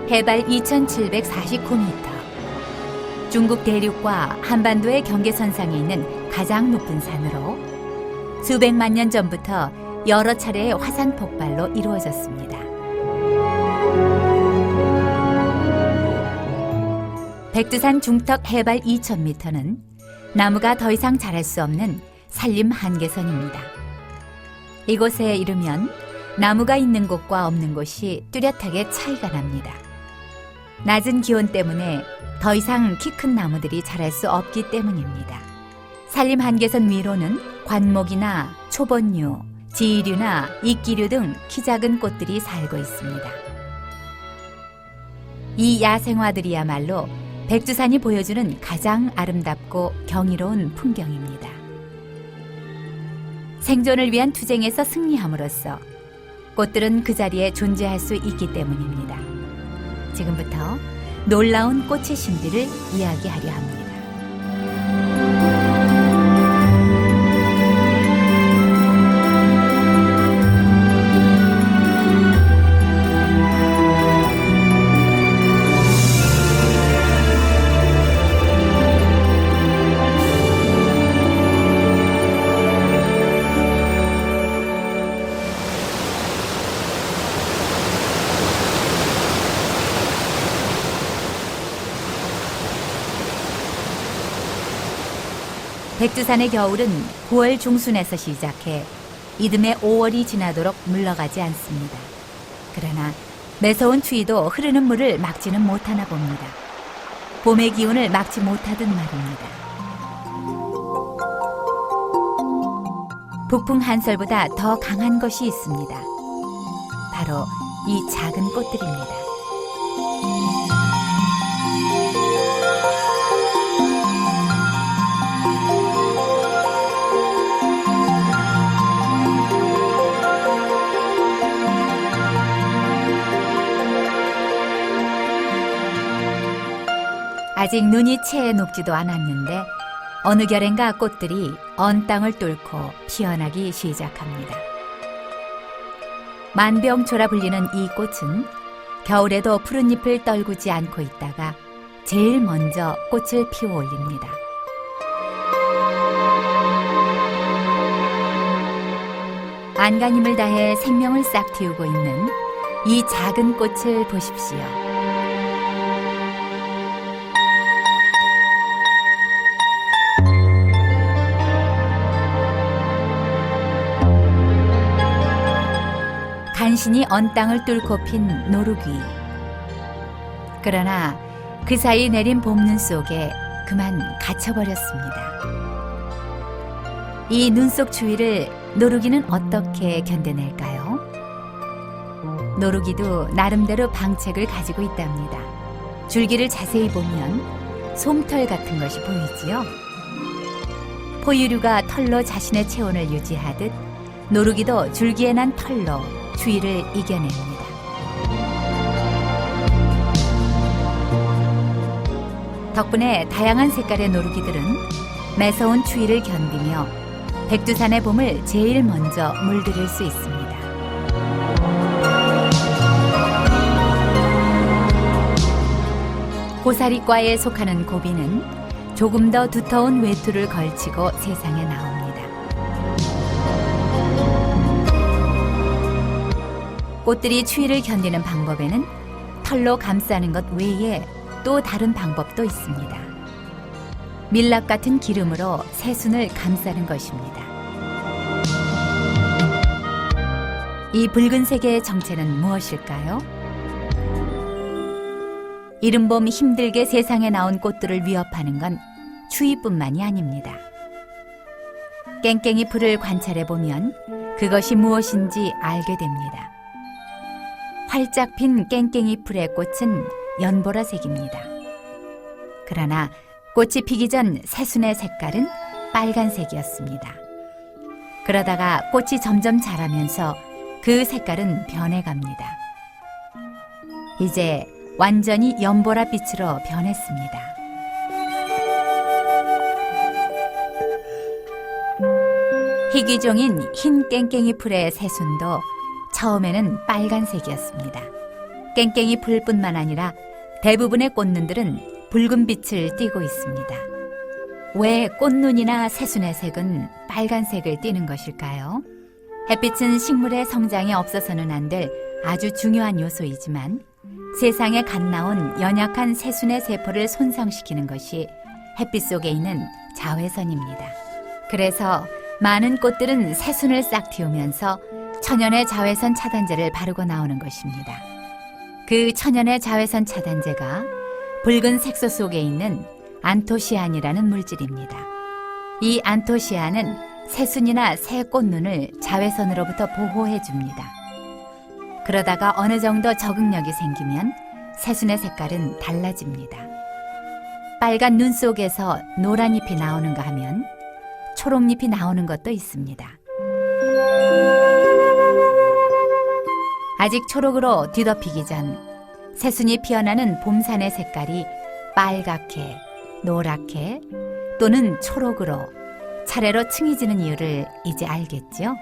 해발 2,749m. 중국 대륙과 한반도의 경계선상에 있는 가장 높은 산으로 수백만 년 전부터 여러 차례의 화산 폭발로 이루어졌습니다. 백두산 중턱 해발 2,000m는 나무가 더 이상 자랄 수 없는 산림 한계선입니다. 이곳에 이르면 나무가 있는 곳과 없는 곳이 뚜렷하게 차이가 납니다. 낮은 기온 때문에 더 이상 키 큰 나무들이 자랄 수 없기 때문입니다. 산림 한계선 위로는 관목이나 초본류, 지류나 이끼류 등 키 작은 꽃들이 살고 있습니다. 이 야생화들이야말로 백두산이 보여주는 가장 아름답고 경이로운 풍경입니다. 생존을 위한 투쟁에서 승리함으로써 꽃들은 그 자리에 존재할 수 있기 때문입니다. 지금부터 놀라운 꽃의 신비를 이야기하려 합니다. 백두산의 겨울은 9월 중순에서 시작해 이듬해 5월이 지나도록 물러가지 않습니다. 그러나 매서운 추위도 흐르는 물을 막지는 못하나 봅니다. 봄의 기운을 막지 못하듯 말입니다. 북풍 한설보다 더 강한 것이 있습니다. 바로 이 작은 꽃들입니다. 아직 눈이 채 녹지도 않았는데 어느 결엔가 꽃들이 언 땅을 뚫고 피어나기 시작합니다. 만병초라 불리는 이 꽃은 겨울에도 푸른 잎을 떨구지 않고 있다가 제일 먼저 꽃을 피워 올립니다. 안간 힘을 다해 생명을 싹 틔우고 있는 이 작은 꽃을 보십시오. 간신히 언 땅을 뚫고 핀 노루귀. 그러나 그 사이 내린 봄눈 속에 그만 갇혀버렸습니다. 이 눈 속 추위를 노루귀는 어떻게 견뎌낼까요? 노루귀도 나름대로 방책을 가지고 있답니다. 줄기를 자세히 보면 솜털 같은 것이 보이지요? 포유류가 털로 자신의 체온을 유지하듯 노루귀도 줄기에 난 털로 추위를 이겨냅니다. 덕분에 다양한 색깔의 노루귀들은 매서운 추위를 견디며 백두산의 봄을 제일 먼저 물들일 수 있습니다. 고사리과에 속하는 고비는 조금 더 두터운 외투를 걸치고 세상에 나옵니다. 꽃들이 추위를 견디는 방법에는 털로 감싸는 것 외에 또 다른 방법도 있습니다. 밀랍 같은 기름으로 새순을 감싸는 것입니다. 이 붉은색의 정체는 무엇일까요? 이른 봄 힘들게 세상에 나온 꽃들을 위협하는 건 추위뿐만이 아닙니다. 깽깽이 풀을 관찰해 보면 그것이 무엇인지 알게 됩니다. 활짝 핀 깽깽이 풀의 꽃은 연보라색입니다. 그러나 꽃이 피기 전 새순의 색깔은 빨간색이었습니다. 그러다가 꽃이 점점 자라면서 그 색깔은 변해갑니다. 이제 완전히 연보라빛으로 변했습니다. 희귀종인 흰 깽깽이 풀의 새순도 처음에는 빨간색이었습니다. 깽깽이 풀뿐만 아니라 대부분의 꽃눈들은 붉은 빛을 띠고 있습니다. 왜 꽃눈이나 새순의 색은 빨간색을 띠는 것일까요? 햇빛은 식물의 성장에 없어서는 안 될 아주 중요한 요소이지만 세상에 갓 나온 연약한 새순의 세포를 손상시키는 것이 햇빛 속에 있는 자외선입니다. 그래서 많은 꽃들은 새순을 싹 틔우면서 천연의 자외선 차단제를 바르고 나오는 것입니다. 그 천연의 자외선 차단제가 붉은 색소 속에 있는 안토시안이라는 물질입니다. 이 안토시안은 새순이나 새 꽃눈을 자외선으로부터 보호해 줍니다. 그러다가 어느 정도 적응력이 생기면 새순의 색깔은 달라집니다. 빨간 눈 속에서 노란 잎이 나오는가 하면 초록잎이 나오는 것도 있습니다. 아직 초록으로 뒤덮이기 전 새순이 피어나는 봄산의 색깔이 빨갛게, 노랗게 또는 초록으로 차례로 층이지는 이유를 이제 알겠죠?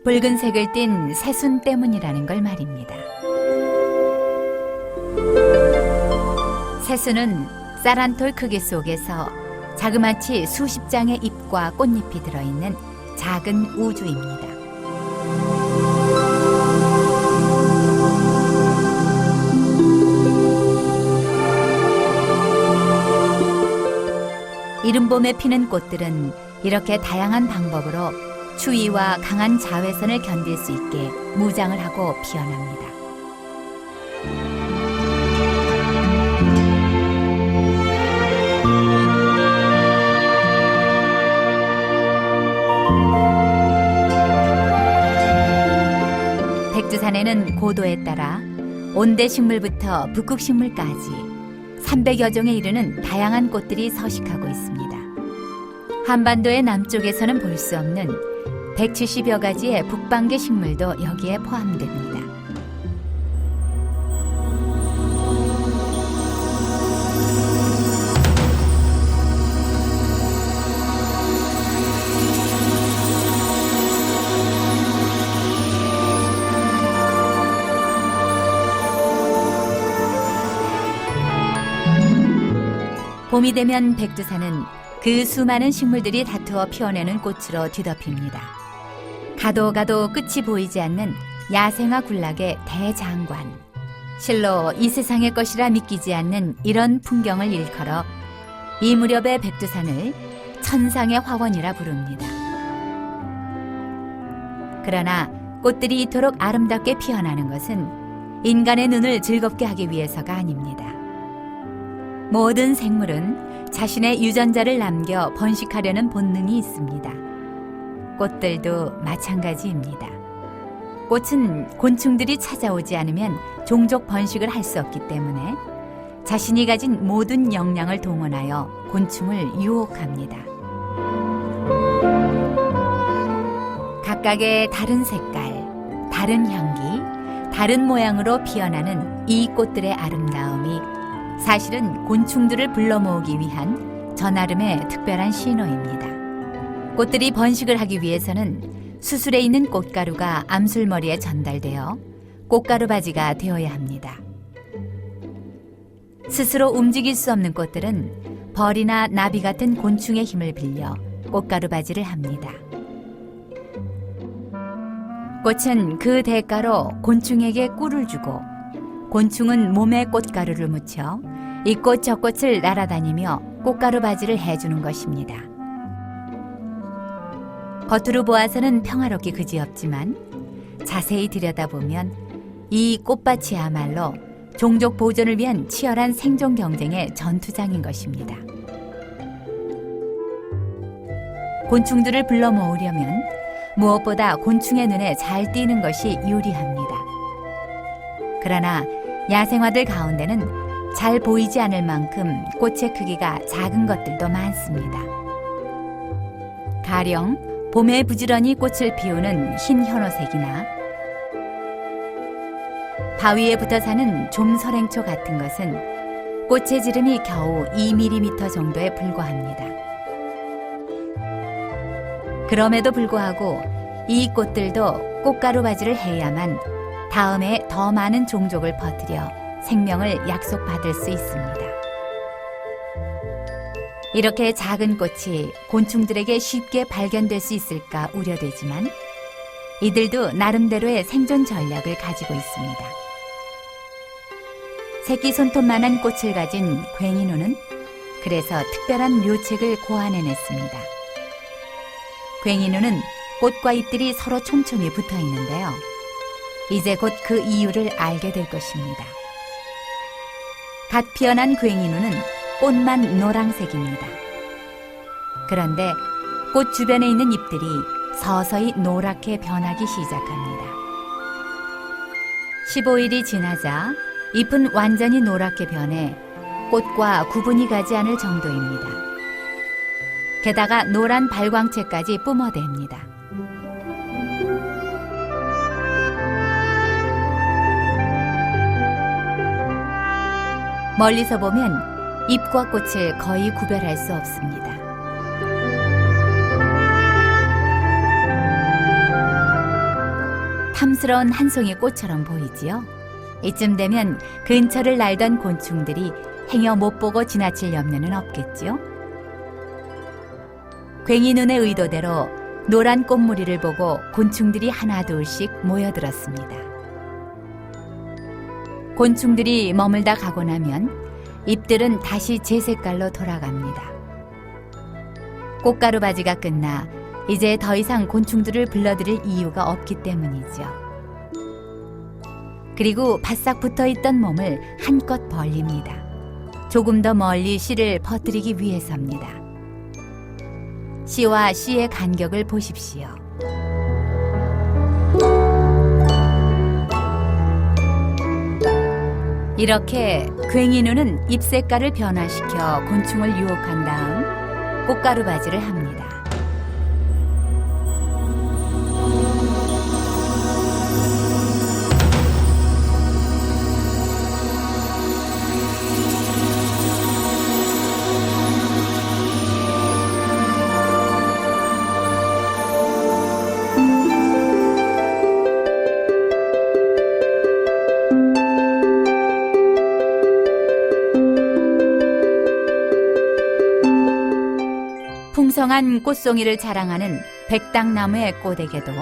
붉은색을 띤 새순 때문이라는 걸 말입니다. 새순은 쌀한톨 크기 속에서 자그마치 수십 장의 잎과 꽃잎이 들어있는 작은 우주입니다. 이른 봄에 피는 꽃들은 이렇게 다양한 방법으로 추위와 강한 자외선을 견딜 수 있게 무장을 하고 피어납니다. 백두산에는 고도에 따라 온대식물부터 북극식물까지 300여 종에 이르는 다양한 꽃들이 서식하고 있습니다. 한반도의 남쪽에서는 볼 수 없는 170여 가지의 북방계 식물도 여기에 포함됩니다. 봄이 되면 백두산은 그 수많은 식물들이 다투어 피어내는 꽃으로 뒤덮입니다. 가도 가도 끝이 보이지 않는 야생화 군락의 대장관. 실로 이 세상의 것이라 믿기지 않는 이런 풍경을 일컬어 이 무렵의 백두산을 천상의 화원이라 부릅니다. 그러나 꽃들이 이토록 아름답게 피어나는 것은 인간의 눈을 즐겁게 하기 위해서가 아닙니다. 모든 생물은 자신의 유전자를 남겨 번식하려는 본능이 있습니다. 꽃들도 마찬가지입니다. 꽃은 곤충들이 찾아오지 않으면 종족 번식을 할 수 없기 때문에 자신이 가진 모든 역량을 동원하여 곤충을 유혹합니다. 각각의 다른 색깔, 다른 향기, 다른 모양으로 피어나는 이 꽃들의 아름다움이 사실은 곤충들을 불러 모으기 위한 저 나름의 특별한 신호입니다. 꽃들이 번식을 하기 위해서는 수술에 있는 꽃가루가 암술머리에 전달되어 꽃가루 바지가 되어야 합니다. 스스로 움직일 수 없는 꽃들은 벌이나 나비 같은 곤충의 힘을 빌려 꽃가루 바지를 합니다. 꽃은 그 대가로 곤충에게 꿀을 주고 곤충은 몸에 꽃가루를 묻혀 이 꽃 저 꽃을 날아다니며 꽃가루 바지를 해주는 것입니다. 겉으로 보아서는 평화롭기 그지없지만 자세히 들여다보면 이 꽃밭이야말로 종족 보존을 위한 치열한 생존 경쟁의 전투장인 것입니다. 곤충들을 불러 모으려면 무엇보다 곤충의 눈에 잘 띄는 것이 유리합니다. 그러나 야생화들 가운데는 잘 보이지 않을 만큼 꽃의 크기가 작은 것들도 많습니다. 가령 봄에 부지런히 꽃을 피우는 흰 현호색이나 바위에 붙어 사는 좀설행초 같은 것은 꽃의 지름이 겨우 2mm 정도에 불과합니다. 그럼에도 불구하고 이 꽃들도 꽃가루 바지를 해야만 다음에 더 많은 종족을 퍼뜨려 생명을 약속받을 수 있습니다. 이렇게 작은 꽃이 곤충들에게 쉽게 발견될 수 있을까 우려되지만 이들도 나름대로의 생존 전략을 가지고 있습니다. 새끼 손톱만한 꽃을 가진 괭이누는 그래서 특별한 묘책을 고안해냈습니다. 괭이누는 꽃과 잎들이 서로 촘촘히 붙어 있는데요. 이제 곧 그 이유를 알게 될 것입니다. 갓 피어난 괭이누는 꽃만 노란색입니다. 그런데 꽃 주변에 있는 잎들이 서서히 노랗게 변하기 시작합니다. 15일이 지나자 잎은 완전히 노랗게 변해 꽃과 구분이 가지 않을 정도입니다. 게다가 노란 발광체까지 뿜어댑니다. 멀리서 보면 잎과 꽃을 거의 구별할 수 없습니다. 탐스러운 한 송이 꽃처럼 보이지요? 이쯤 되면 근처를 날던 곤충들이 행여 못 보고 지나칠 염려는 없겠지요? 괭이눈의 의도대로 노란 꽃무리를 보고 곤충들이 하나둘씩 모여들었습니다. 곤충들이 머물다 가고 나면 잎들은 다시 제 색깔로 돌아갑니다. 꽃가루 바지가 끝나 이제 더 이상 곤충들을 불러들일 이유가 없기 때문이죠. 그리고 바싹 붙어있던 몸을 한껏 벌립니다. 조금 더 멀리 씨를 퍼뜨리기 위해서입니다. 씨와 씨의 간격을 보십시오. 이렇게 괭이누는 잎 색깔을 변화시켜 곤충을 유혹한 다음 꽃가루 바지를 합니다. 풍성한 꽃송이를 자랑하는 백당나무의 꽃에게도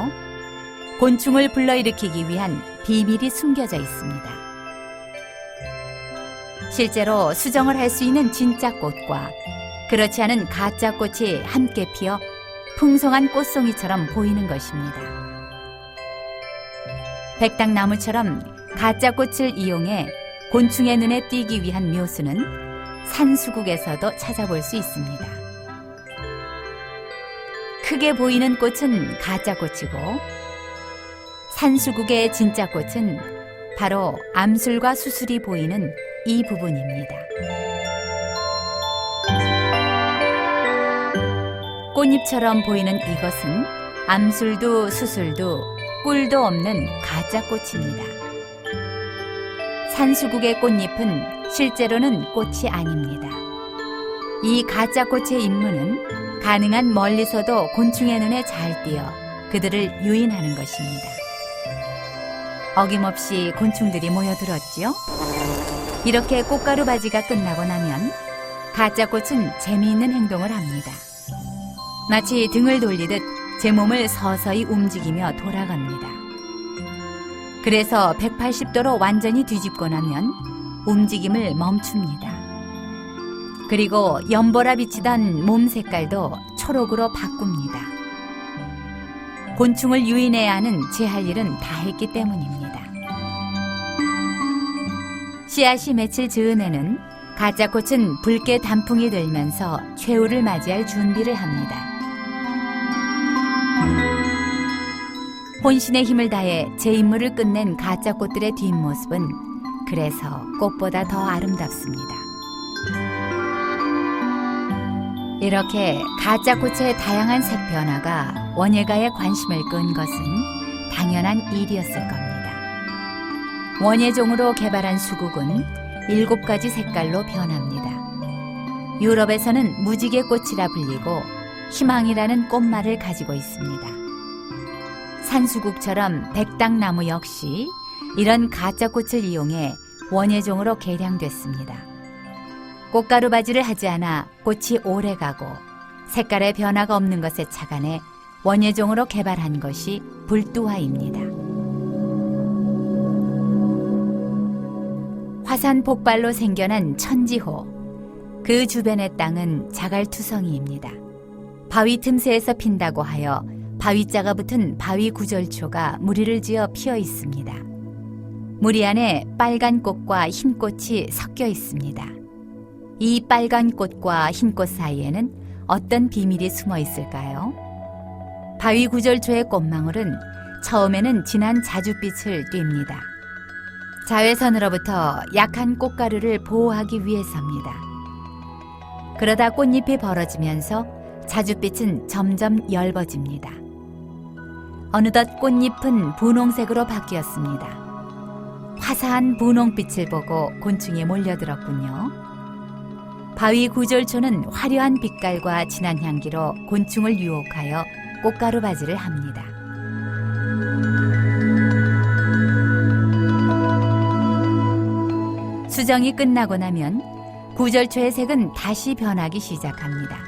곤충을 불러일으키기 위한 비밀이 숨겨져 있습니다. 실제로 수정을 할 수 있는 진짜 꽃과 그렇지 않은 가짜 꽃이 함께 피어 풍성한 꽃송이처럼 보이는 것입니다. 백당나무처럼 가짜 꽃을 이용해 곤충의 눈에 띄기 위한 묘수는 산수국에서도 찾아볼 수 있습니다. 크게 보이는 꽃은 가짜 꽃이고 산수국의 진짜 꽃은 바로 암술과 수술이 보이는 이 부분입니다. 꽃잎처럼 보이는 이것은 암술도 수술도 꿀도 없는 가짜 꽃입니다. 산수국의 꽃잎은 실제로는 꽃이 아닙니다. 이 가짜 꽃의 임무는 가능한 멀리서도 곤충의 눈에 잘 띄어 그들을 유인하는 것입니다. 어김없이 곤충들이 모여들었지요. 이렇게 꽃가루 바지가 끝나고 나면 가짜 꽃은 재미있는 행동을 합니다. 마치 등을 돌리듯 제 몸을 서서히 움직이며 돌아갑니다. 그래서 180도로 완전히 뒤집고 나면 움직임을 멈춥니다. 그리고 연보라 비치던 몸 색깔도 초록으로 바꿉니다. 곤충을 유인해야 하는 제 할 일은 다 했기 때문입니다. 씨앗이 며칠 즈음에는 가짜 꽃은 붉게 단풍이 들면서 최후를 맞이할 준비를 합니다. 혼신의 힘을 다해 제 임무를 끝낸 가짜 꽃들의 뒷모습은 그래서 꽃보다 더 아름답습니다. 이렇게 가짜 꽃의 다양한 색 변화가 원예가의 관심을 끈 것은 당연한 일이었을 겁니다. 원예종으로 개발한 수국은 7가지 색깔로 변합니다. 유럽에서는 무지개 꽃이라 불리고 희망이라는 꽃말을 가지고 있습니다. 산수국처럼 백당나무 역시 이런 가짜 꽃을 이용해 원예종으로 개량됐습니다. 꽃가루 바지를 하지 않아 꽃이 오래가고 색깔의 변화가 없는 것에 착안해 원예종으로 개발한 것이 불두화입니다. 화산 폭발로 생겨난 천지호, 그 주변의 땅은 자갈투성이입니다. 바위 틈새에서 핀다고 하여 바위자가 붙은 바위 구절초가 무리를 지어 피어 있습니다. 무리 안에 빨간 꽃과 흰 꽃이 섞여 있습니다. 이 빨간 꽃과 흰 꽃 사이에는 어떤 비밀이 숨어 있을까요? 바위 구절초의 꽃망울은 처음에는 진한 자줏빛을 띱니다. 자외선으로부터 약한 꽃가루를 보호하기 위해서입니다. 그러다 꽃잎이 벌어지면서 자줏빛은 점점 엷어집니다. 어느덧 꽃잎은 분홍색으로 바뀌었습니다. 화사한 분홍빛을 보고 곤충이 몰려들었군요. 바위 구절초는 화려한 빛깔과 진한 향기로 곤충을 유혹하여 꽃가루 바지를 합니다. 수정이 끝나고 나면 구절초의 색은 다시 변하기 시작합니다.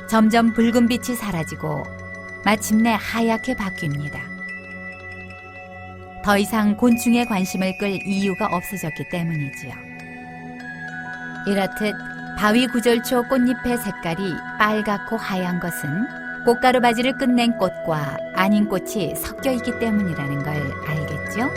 점점 붉은 빛이 사라지고 마침내 하얗게 바뀝니다. 더 이상 곤충의 관심을 끌 이유가 없어졌기 때문이지요. 이렇듯 바위 구절초 꽃잎의 색깔이 빨갛고 하얀 것은 꽃가루 바지를 끝낸 꽃과 아닌 꽃이 섞여 있기 때문이라는 걸 알겠죠?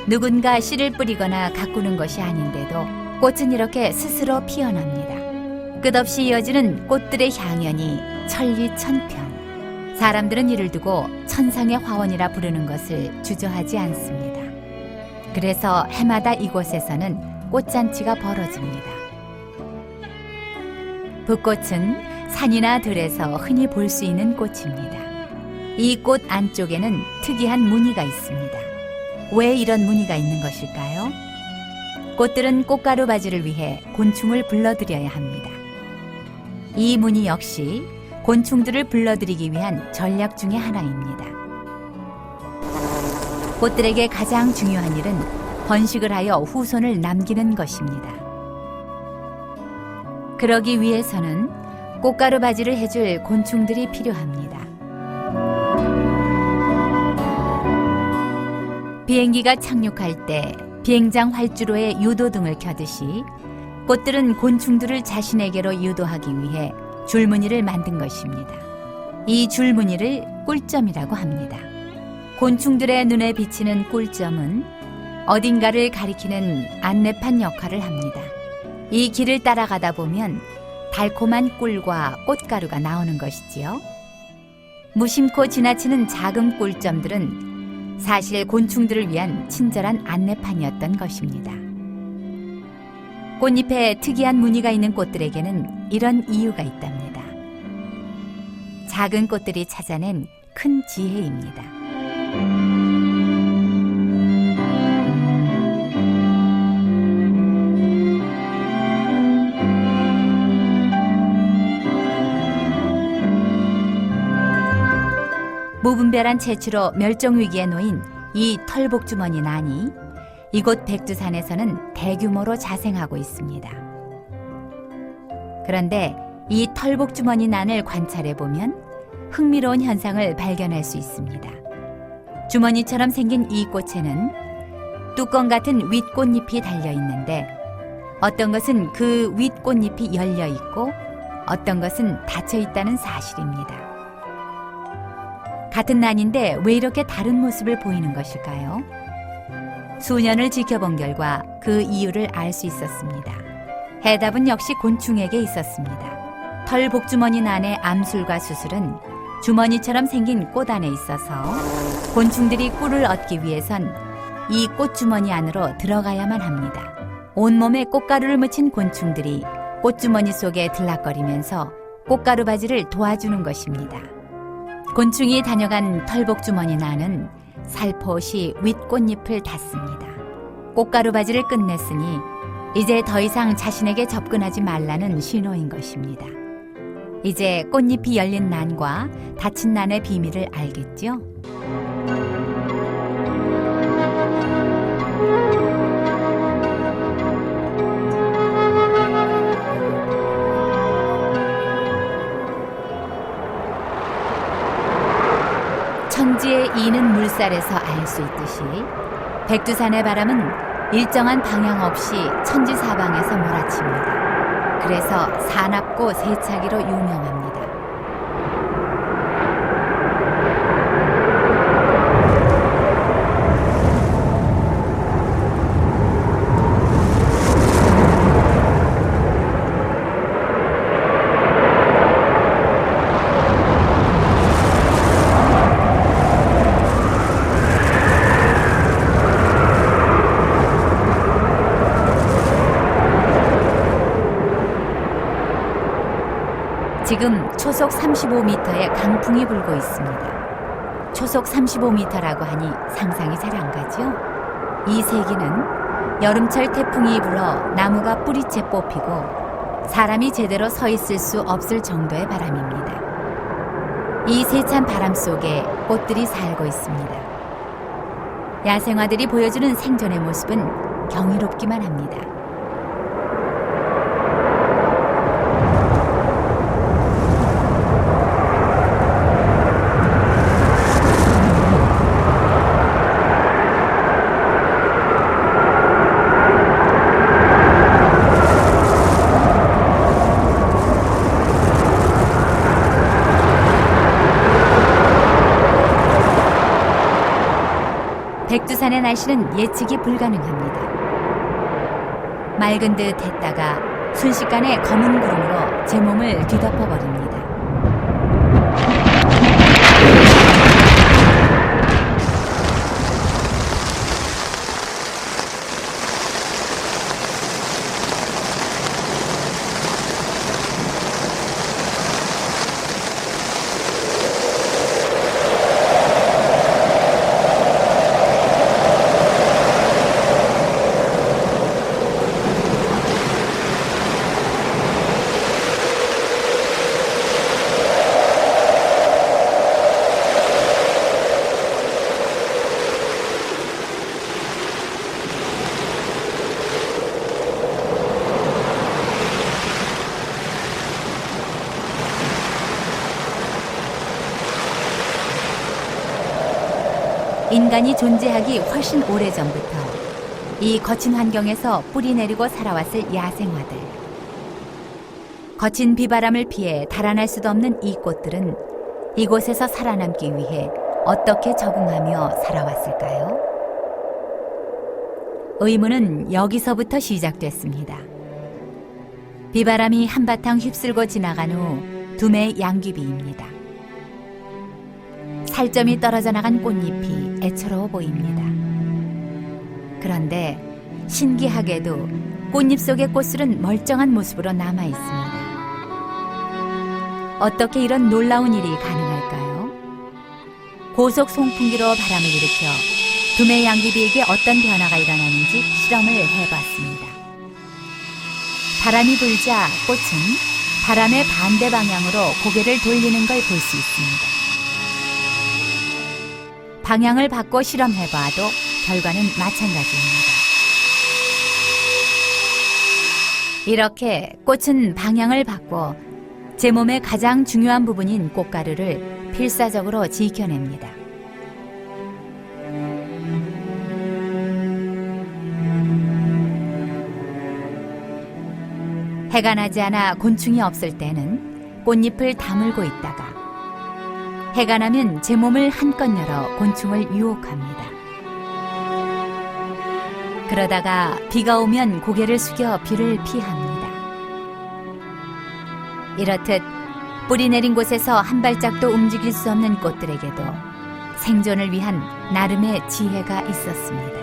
누군가 씨를 뿌리거나 가꾸는 것이 아닌데도 꽃은 이렇게 스스로 피어납니다. 끝없이 이어지는 꽃들의 향연이 천리천편. 사람들은 이를 두고 천상의 화원이라 부르는 것을 주저하지 않습니다. 그래서 해마다 이곳에서는 꽃잔치가 벌어집니다. 붓꽃은 산이나 들에서 흔히 볼 수 있는 꽃입니다. 이 꽃 안쪽에는 특이한 무늬가 있습니다. 왜 이런 무늬가 있는 것일까요? 꽃들은 꽃가루 바지를 위해 곤충을 불러들여야 합니다. 이 무늬 역시 곤충들을 불러들이기 위한 전략 중의 하나입니다. 꽃들에게 가장 중요한 일은 번식을 하여 후손을 남기는 것입니다. 그러기 위해서는 꽃가루 바지를 해줄 곤충들이 필요합니다. 비행기가 착륙할 때 비행장 활주로에 유도등을 켜듯이 꽃들은 곤충들을 자신에게로 유도하기 위해 줄무늬를 만든 것입니다. 이 줄무늬를 꿀점이라고 합니다. 곤충들의 눈에 비치는 꿀점은 어딘가를 가리키는 안내판 역할을 합니다. 이 길을 따라가다 보면 달콤한 꿀과 꽃가루가 나오는 것이지요. 무심코 지나치는 작은 꿀점들은 사실 곤충들을 위한 친절한 안내판이었던 것입니다. 꽃잎에 특이한 무늬가 있는 꽃들에게는 이런 이유가 있답니다. 작은 꽃들이 찾아낸 큰 지혜입니다. 무분별한 채취로 멸종위기에 놓인 이 털복주머니 난이 이곳 백두산에서는 대규모로 자생하고 있습니다. 그런데 이 털복주머니 난을 관찰해보면 흥미로운 현상을 발견할 수 있습니다. 주머니처럼 생긴 이 꽃에는 뚜껑 같은 윗꽃잎이 달려있는데 어떤 것은 그 윗꽃잎이 열려있고 어떤 것은 닫혀있다는 사실입니다. 같은 난인데 왜 이렇게 다른 모습을 보이는 것일까요? 수년을 지켜본 결과 그 이유를 알 수 있었습니다. 해답은 역시 곤충에게 있었습니다. 털 복주머니 난의 암술과 수술은 주머니처럼 생긴 꽃 안에 있어서 곤충들이 꿀을 얻기 위해선 이 꽃주머니 안으로 들어가야만 합니다. 온몸에 꽃가루를 묻힌 곤충들이 꽃주머니 속에 들락거리면서 꽃가루 바지를 도와주는 것입니다. 곤충이 다녀간 털복주머니 난은 살포시 윗꽃잎을 닫습니다. 꽃가루 바지를 끝냈으니 이제 더 이상 자신에게 접근하지 말라는 신호인 것입니다. 이제 꽃잎이 열린 난과 닫힌 난의 비밀을 알겠죠? 천지의 이는 물살에서 알 수 있듯이 백두산의 바람은 일정한 방향 없이 천지사방에서 몰아칩니다. 그래서 사납고 세차기로 유명합니다. 지금 초속 35m의 강풍이 불고 있습니다. 초속 35m라고 하니 상상이 잘 안 가죠? 이 세기는 여름철 태풍이 불어 나무가 뿌리채 뽑히고 사람이 제대로 서 있을 수 없을 정도의 바람입니다. 이 세찬 바람 속에 꽃들이 살고 있습니다. 야생화들이 보여주는 생존의 모습은 경이롭기만 합니다. 백두산의 날씨는 예측이 불가능합니다. 맑은 듯 했다가 순식간에 검은 구름으로 제 몸을 뒤덮어버립니다. 인간이 존재하기 훨씬 오래전부터 이 거친 환경에서 뿌리 내리고 살아왔을 야생화들. 거친 비바람을 피해 달아날 수도 없는 이 꽃들은 이곳에서 살아남기 위해 어떻게 적응하며 살아왔을까요? 의문은 여기서부터 시작됐습니다. 비바람이 한바탕 휩쓸고 지나간 후 두매의 양귀비입니다. 살점이 떨어져 나간 꽃잎이 애처로워 보입니다. 그런데 신기하게도 꽃잎 속의 꽃술은 멀쩡한 모습으로 남아 있습니다. 어떻게 이런 놀라운 일이 가능할까요? 고속 송풍기로 바람을 일으켜 두매 양귀비에게 어떤 변화가 일어나는지 실험을 해봤습니다. 바람이 불자 꽃은 바람의 반대 방향으로 고개를 돌리는 걸 볼 수 있습니다. 방향을 바꿔 실험해봐도 결과는 마찬가지입니다. 이렇게 꽃은 방향을 바꿔 제 몸의 가장 중요한 부분인 꽃가루를 필사적으로 지켜냅니다. 해가 나지 않아 곤충이 없을 때는 꽃잎을 다물고 있다가 해가 나면 제 몸을 한껏 열어 곤충을 유혹합니다. 그러다가 비가 오면 고개를 숙여 비를 피합니다. 이렇듯 뿌리 내린 곳에서 한 발짝도 움직일 수 없는 꽃들에게도 생존을 위한 나름의 지혜가 있었습니다.